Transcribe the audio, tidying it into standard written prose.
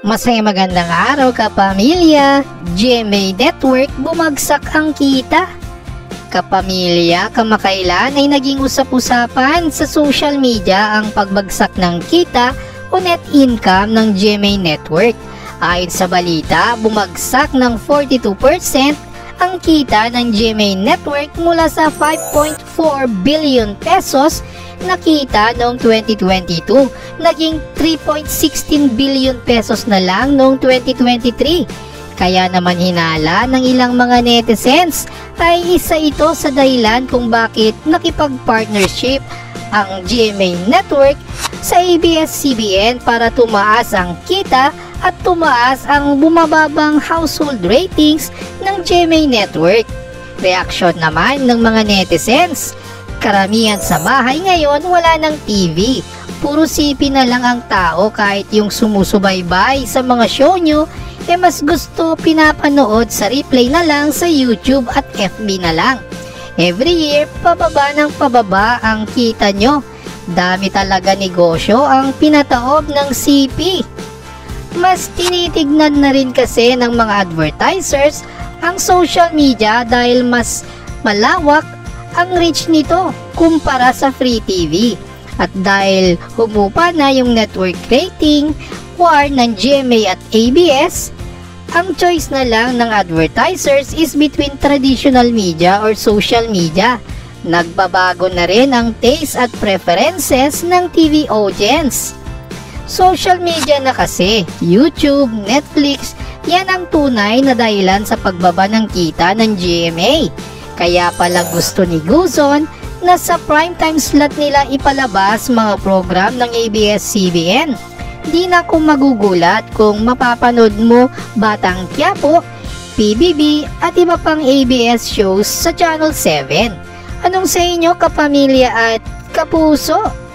Masaya magandang araw kapamilya. GMA Network bumagsak ang kita. Kapamilya, kamakailan ay naging usap-usapan sa social media ang pagbagsak ng kita o net income ng GMA Network. Ayon sa balita, bumagsak ng 42% ang kita ng GMA Network mula sa 5.4 billion pesos na kita noong 2022, naging 3.16 billion pesos na lang noong 2023. Kaya naman hinala ng ilang mga netizens ay isa ito sa dahilan kung bakit nakipag-partnership ang GMA Network sa ABS-CBN para tumaas ang kita at tumaas ang bumababang household ratings ng GMA Network. Reaksyon naman ng mga netizens: karamihan sa bahay ngayon wala ng TV. Puro CP na lang ang tao, kahit yung sumusubaybay sa mga show nyo, mas gusto pinapanood sa replay na lang sa YouTube at FB na lang. Every year, pababa ng pababa ang kita nyo. Dami talaga negosyo ang pinataob ng CP. Mas tinitignan na rin kasi ng mga advertisers ang social media dahil mas malawak ang reach nito kumpara sa free TV. At dahil humupa na yung network rating war ng GMA at ABS, ang choice na lang ng advertisers is between traditional media or social media. Nagbabago na rin ang taste at preferences ng TV audience. Social media na kasi, YouTube, Netflix, yan ang tunay na dahilan sa pagbaba ng kita ng GMA. Kaya pala gusto ni Guzon na sa primetime slot nila ipalabas mga program ng ABS-CBN. Di na kung magugulat kung mapapanood mo Batang Quiapo, PBB at iba pang ABS shows sa Channel 7. Anong sa inyo kapamilya at kapuso?